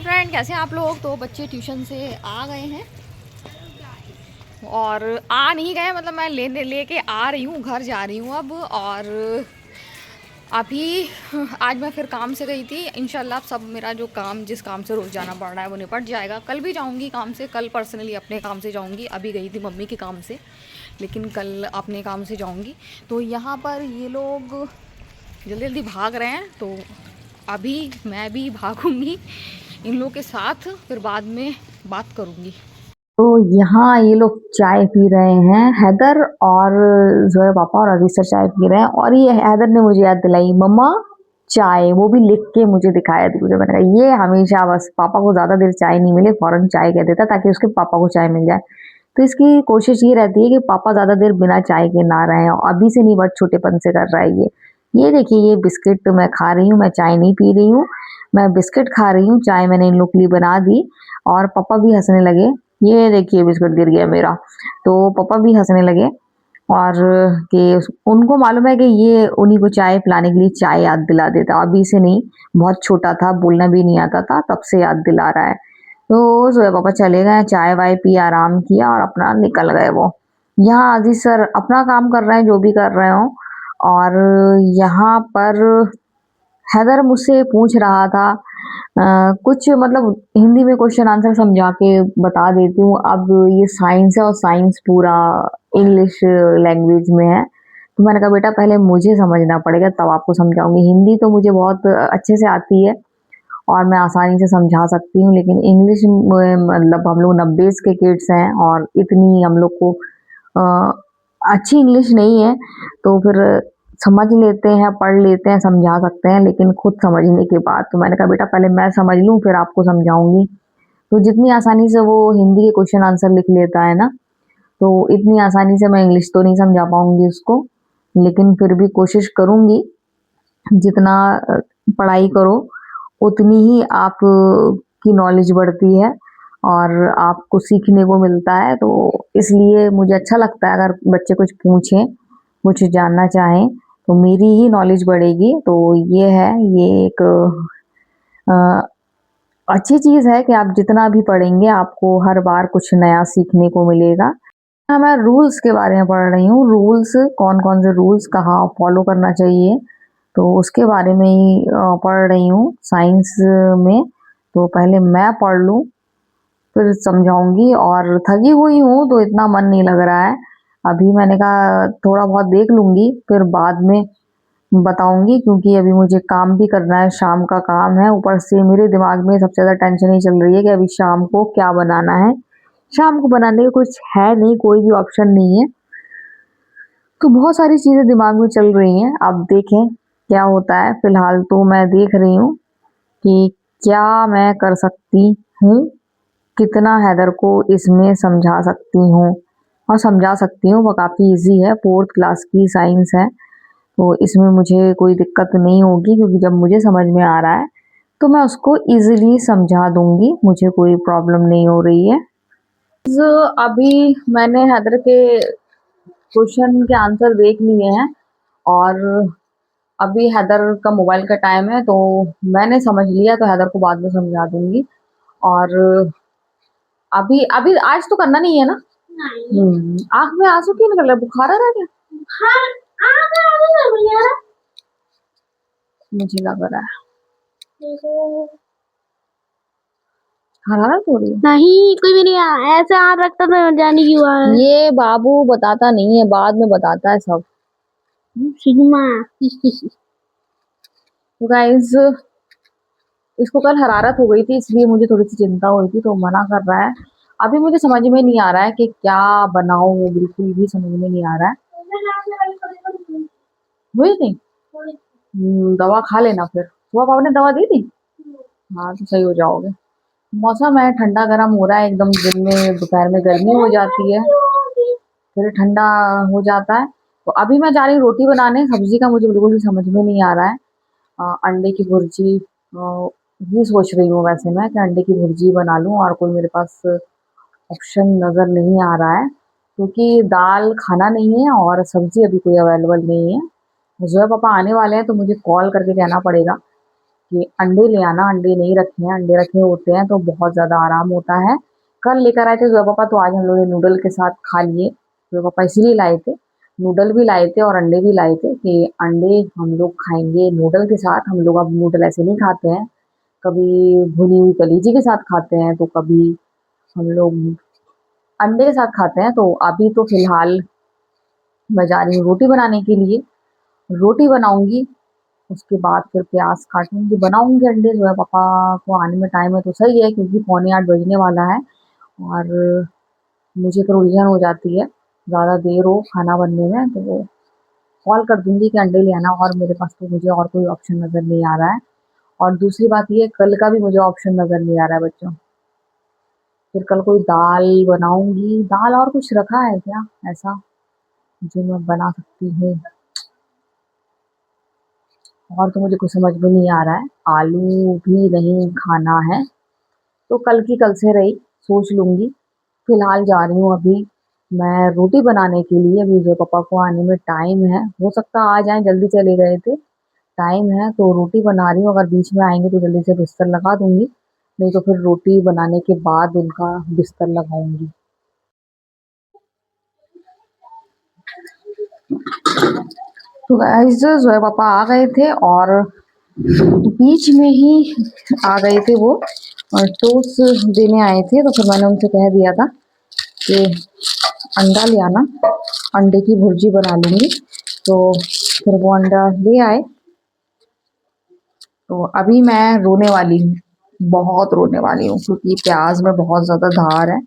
Friend, कैसे हैं आप लोग। तो बच्चे ट्यूशन से आ गए हैं और आ नहीं गए, मतलब मैं लेके आ रही हूँ, घर जा रही हूँ अब। और अभी आज मैं फिर काम से गई थी। इंशाल्लाह सब मेरा जो काम, जिस काम से रोज़ जाना पड़ रहा है वो निपट जाएगा। कल भी जाऊँगी काम से, कल पर्सनली अपने काम से जाऊँगी। अभी गई थी मम्मी के काम से, लेकिन कल अपने काम से जाऊँगी। तो यहाँ पर ये लोग जल्दी जल्दी भाग रहे हैं, तो अभी मैं भी भागूंगी इन लोगों के साथ, फिर बाद में बात करूंगी। तो यहाँ ये लोग चाय पी रहे हैं, हैदर और जोया पापा और अजीसर चाय पी रहे हैं। और ये हैदर ने मुझे याद दिलाई, मम्मा चाय, वो भी लिख के मुझे दिखाया मुझे। मैंने कहा ये हमेशा बस पापा को ज्यादा देर चाय नहीं मिले फौरन चाय कह देता ताकि उसके पापा को चाय मिल जाए। तो इसकी कोशिश ये रहती है कि पापा ज्यादा देर बिना चाय के ना रहे। अभी से नहीं, बहुत छोटेपन से कर रहा है ये देखिए, ये बिस्किट तो मैं खा रही हूँ, मैं चाय नहीं पी रही हूँ, मैं बिस्किट खा रही हूँ। चाय मैंने इन लोग के लिए बना दी और पापा भी हंसने लगे। ये देखिए बिस्कुट गिर गया मेरा, तो पापा भी हंसने लगे। और कि उनको मालूम है कि ये उन्हीं को चाय पिलाने के लिए चाय याद दिला देता। अभी से नहीं, बहुत छोटा था, बोलना भी नहीं आता था, तब से याद दिला रहा है। तो जोया पापा चले गए, चाय वाय पी, आराम किया और अपना निकल गए वो। यहाँ अजीज सर अपना काम कर रहे हैं, जो भी कर रहे हो। और यहाँ पर हैदर मुझसे पूछ रहा था कुछ, मतलब हिंदी में क्वेश्चन आंसर समझा के बता देती हूँ। अब ये साइंस है और साइंस पूरा इंग्लिश लैंग्वेज में है, तो मैंने कहा बेटा पहले मुझे समझना पड़ेगा तब आपको समझाऊंगी। हिंदी तो मुझे बहुत अच्छे से आती है और मैं आसानी से समझा सकती हूँ, लेकिन इंग्लिश मतलब हम लोग 90s के किड्स हैं और इतनी हम लोग को अ, अच्छी इंग्लिश नहीं है। तो फिर समझ लेते हैं, पढ़ लेते हैं, समझा सकते हैं, लेकिन खुद समझने के बाद। तो मैंने कहा बेटा पहले मैं समझ लूँ फिर आपको समझाऊंगी। तो जितनी आसानी से वो हिंदी के क्वेश्चन आंसर लिख लेता है ना, तो इतनी आसानी से मैं इंग्लिश तो नहीं समझा पाऊंगी उसको, लेकिन फिर भी कोशिश करूंगी। जितना पढ़ाई करो उतनी ही आप की नॉलेज बढ़ती है और आपको सीखने को मिलता है। तो इसलिए मुझे अच्छा लगता है अगर बच्चे कुछ पूछें, कुछ जानना चाहें, तो मेरी ही नॉलेज बढ़ेगी। तो ये है, ये एक अच्छी चीज़ है कि आप जितना भी पढ़ेंगे आपको हर बार कुछ नया सीखने को मिलेगा। हाँ, मैं रूल्स के बारे में पढ़ रही हूँ, रूल्स कौन कौन से रूल्स कहाँ फॉलो करना चाहिए, तो उसके बारे में ही पढ़ रही हूँ साइंस में। तो पहले मैं पढ़ लूँ फिर समझाऊंगी। और थकी हुई हूँ तो इतना मन नहीं लग रहा है अभी। मैंने कहा थोड़ा बहुत देख लूंगी फिर बाद में बताऊंगी, क्योंकि अभी मुझे काम भी करना है, शाम का काम है। ऊपर से मेरे दिमाग में सबसे ज़्यादा टेंशन ही चल रही है कि अभी शाम को क्या बनाना है। शाम को बनाने का कुछ है नहीं, कोई भी ऑप्शन नहीं है। तो बहुत सारी चीज़ें दिमाग में चल रही हैं, अब देखें क्या होता है। फिलहाल तो मैं देख रही हूँ कि क्या मैं कर सकती हूँ, कितना हैदर को इसमें समझा सकती हूँ। और समझा सकती हूँ, वो काफ़ी इजी है, 4th क्लास की साइंस है, तो इसमें मुझे कोई दिक्कत नहीं होगी, क्योंकि जब मुझे समझ में आ रहा है तो मैं उसको इजीली समझा दूंगी, मुझे कोई प्रॉब्लम नहीं हो रही है। अभी मैंने हैदर के क्वेश्चन के आंसर देख लिए हैं और अभी हैदर का मोबाइल का टाइम है, तो मैंने समझ लिया, तो हैदर को बाद में समझा दूंगी। और अभी अभी आज तो करना नहीं है ना। आंख में आंसू क्यों निकल रहा है, बुखार आ रहा है क्या? हाँ, मुझे लग रहा है हरारत हो रही है। नहीं, कोई भी नहीं आया, ऐसे हाथ रखता था जाने की बात। ये बाबू बताता नहीं है, बाद में बताता है सब। सिग्मा। तो गाइस, इसको कल हरारत हो गई थी, इसलिए मुझे थोड़ी सी चिंता हुई थी, तो मना कर रहा है। अभी मुझे समझ में नहीं आ रहा है कि क्या बनाऊं, वो बिल्कुल भी समझ में नहीं आ रहा है। हुई नहीं? दवा खा लेना फिर। सुबह पापा ने दवा दी थी? हाँ, तो सही हो जाओगे। मौसम है ठंडा गर्म हो रहा है एकदम, दिन में दोपहर में गर्मी हो जाती है, फिर ठंडा हो जाता है। तो अभी मैं जा रही हूँ रोटी बनाने। सब्जी का मुझे बिल्कुल भी समझ में नहीं आ रहा है। अंडे की भुर्जी ये सोच रही हूँ वैसे मैं कि अंडे की भुर्जी बना लूँ, और कोई मेरे पास ऑप्शन नज़र नहीं आ रहा है, क्योंकि दाल खाना नहीं है और सब्जी अभी कोई अवेलेबल नहीं है। जोया पापा आने वाले हैं, तो मुझे कॉल करके कहना पड़ेगा कि अंडे ले आना, अंडे नहीं रखे हैं, अंडे रखे होते हैं तो बहुत ज़्यादा आराम होता है। कल लेकर आए थे जोया पापा, तो आज हम लोग ने नूडल के साथ खा लिए। जोया पापा इसीलिए लाए थे, नूडल भी लाए थे और अंडे भी लाए थे कि अंडे हम लोग खाएंगे नूडल के साथ। हम लोग अब नूडल ऐसे नहीं खाते हैं, कभी भुनी हुई कलीजी के साथ खाते हैं, तो कभी हम लोग अंडे के साथ खाते हैं। तो अभी तो फिलहाल मैं जा रही हूँ रोटी बनाने के लिए, रोटी बनाऊंगी, उसके बाद फिर प्याज काटूंगी, बनाऊंगी अंडे। जो है पापा को आने में टाइम है तो सही है, क्योंकि 7:45 बजने वाला है और मुझे फिर उलझन हो जाती है, ज़्यादा देर हो खाना बनने में तो वो कॉल कर दूंगी कि अंडे ले आना। और मेरे पास तो मुझे और कोई ऑप्शन नज़र नहीं आ रहा है। और दूसरी बात ये, कल का भी मुझे ऑप्शन नज़र नहीं आ रहा है बच्चों। फिर कल कोई दाल बनाऊंगी। दाल और कुछ रखा है क्या ऐसा जो मैं बना सकती हूँ? और तो मुझे कुछ समझ में नहीं आ रहा है। आलू भी नहीं खाना है तो कल की कल से रही, सोच लूंगी। फिलहाल जा रही हूँ अभी मैं रोटी बनाने के लिए। अभी जो पापा को आने में टाइम है, हो सकता आ जाए, जल्दी चले गए थे, टाइम है तो रोटी बना रही हूँ। अगर बीच में आएंगे तो जल्दी से बिस्तर लगा दूंगी, नहीं तो फिर रोटी बनाने के बाद उनका बिस्तर लगाऊंगी। तो गाइस जो है पापा आ गए थे और बीच में ही आ गए थे वो, और टोस्ट देने आए थे। तो फिर मैंने उनसे कह दिया था कि अंडा ले आना, अंडे की भुर्जी बना लूंगी। तो फिर वो अंडा ले आए। तो अभी मैं रोने वाली हूँ, बहुत रोने वाली हूँ, क्योंकि प्याज में बहुत ज़्यादा धार है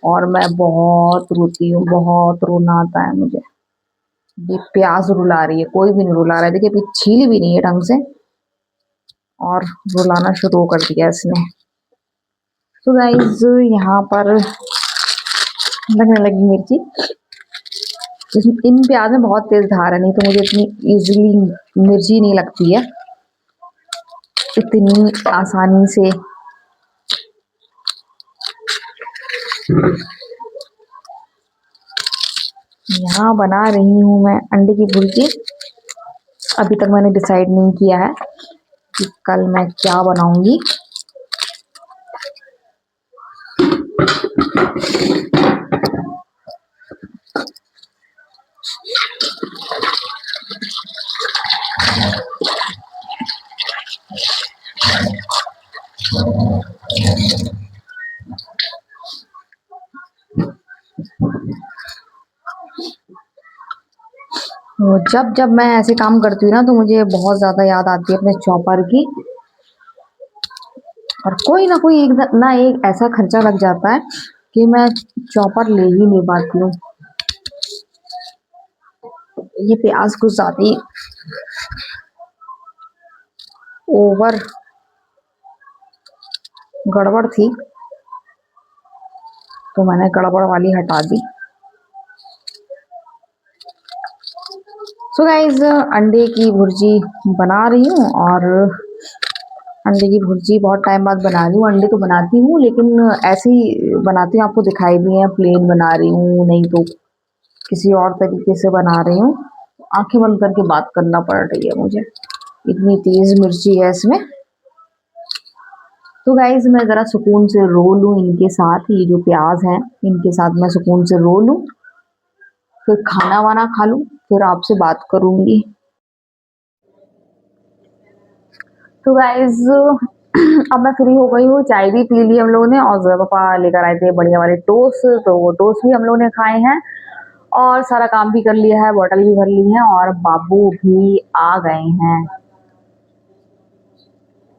और मैं बहुत रोती हूँ, बहुत रोना आता है मुझे। ये प्याज रुला रही है, कोई भी नहीं रुला रहा है। देखिए अभी छीली भी नहीं है ढंग से और रुलाना शुरू कर दिया इसने। तो गाइस यहाँ पर लगने लगी मिर्ची। इन प्याज में बहुत तेज धार है, नहीं तो मुझे इतनी इजीली मिर्ची नहीं लगती है, इतनी आसानी से। यहाँ बना रही हूँ मैं अंडे की भुर्जी। अभी तक मैंने डिसाइड नहीं किया है कि कल मैं क्या बनाऊंगी। तो जब जब मैं ऐसे काम करती हूँ ना, तो मुझे बहुत ज़्यादा याद आती है अपने चॉपर की। और कोई ना कोई एक ऐसा खर्चा लग जाता है कि मैं चॉपर ले ही नहीं पाती हूँ। ये प्याज कुछ ज़्यादा ही ओवर गड़बड़ थी, तो मैंने गड़बड़ वाली हटा दी। सो गाइस अंडे की भुर्जी बना रही हूँ, और अंडे की भुर्जी बहुत टाइम बाद बना रही हूँ। अंडे तो बनाती हूँ लेकिन ऐसे ही बनाती हूँ, आपको दिखाई भी है, प्लेन बना रही हूँ, नहीं तो किसी और तरीके से बना रही हूँ। आंखें बंद करके बात करना पड़ रही है मुझे, इतनी तेज मिर्ची है इसमें। तो गाइज मैं ज़रा सुकून से रो लूँ इनके साथ, ये जो प्याज हैं इनके साथ मैं सुकून से रो लूँ, फिर खाना वाना खा लूँ, फिर आपसे बात करूँगी। तो गाइज अब मैं फ्री हो गई हूँ, चाय भी पी ली हम लोगों ने, और जोया पापा लेकर आए थे बढ़िया वाले टोस्ट, तो वो टोस्ट भी हम लोगों ने खाए हैं और सारा काम भी कर लिया है, बॉटल भी भर ली है और बाबू भी आ गए हैं।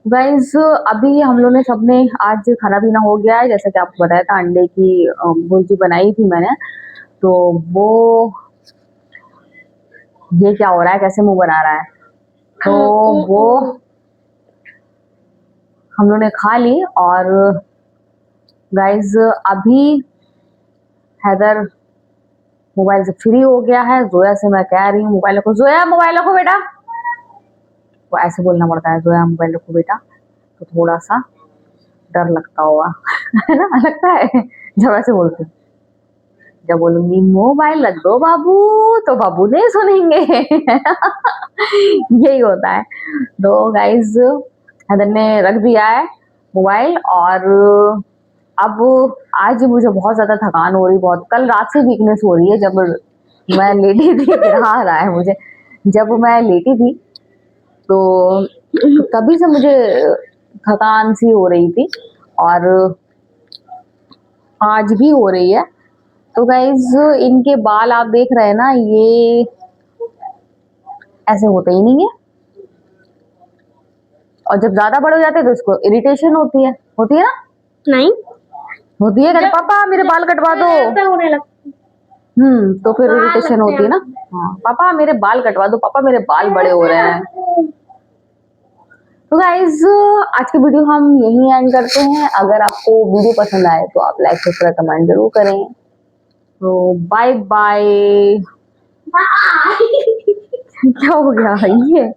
गाइज अभी हम लोग ने सबने आज खाना पीना हो गया है, जैसा कि आपको बताया था अंडे की भुर्जी बनाई थी मैंने। तो वो ये क्या हो रहा है, कैसे मुंह बना रहा है, तो वो हम लोग ने खा ली। और गाइज अभी हैदर मोबाइल से फ्री हो गया है। जोया से मैं कह रही हूँ मोबाइल रखो, जोया मोबाइल रखो बेटा, वो ऐसे बोलना पड़ता है, जोया मोबाइल रखो बेटा, तो थोड़ा सा डर लगता होगा है ना, लगता है जब ऐसे बोलती हूँ। जब बोलूंगी मोबाइल रख दो बाबू, तो बाबू नहीं सुनेंगे यही होता है। तो गाइज हैदर ने रख दिया है मोबाइल, और अब आज मुझे बहुत ज्यादा थकान हो रही, बहुत कल रात से वीकनेस हो रही है। जब मैं लेटी थी आ रहा है मुझे, जब मैं लेटी थी तो तभी से मुझे थकान सी हो रही थी, और आज भी हो रही है। तो गाइज इनके बाल आप देख रहे हैं ना, ये ऐसे होते ही नहीं है, और जब ज्यादा बड़े हो जाते हैं तो इसको इरिटेशन होती है ना, नहीं होती है। कहते पापा मेरे बाल कटवा दो, ऐसा होने लगता तो फिर इरिटेशन होती है ना। हाँ पापा मेरे बाल कटवा दो, पापा मेरे बाल बड़े हो रहे हैं। तो गाइज आज की वीडियो हम यहीं एंड करते हैं। अगर आपको वीडियो पसंद आए तो आप लाइक शेयर कमेंट जरूर करें। तो बाय बाय। क्या हो गया ये?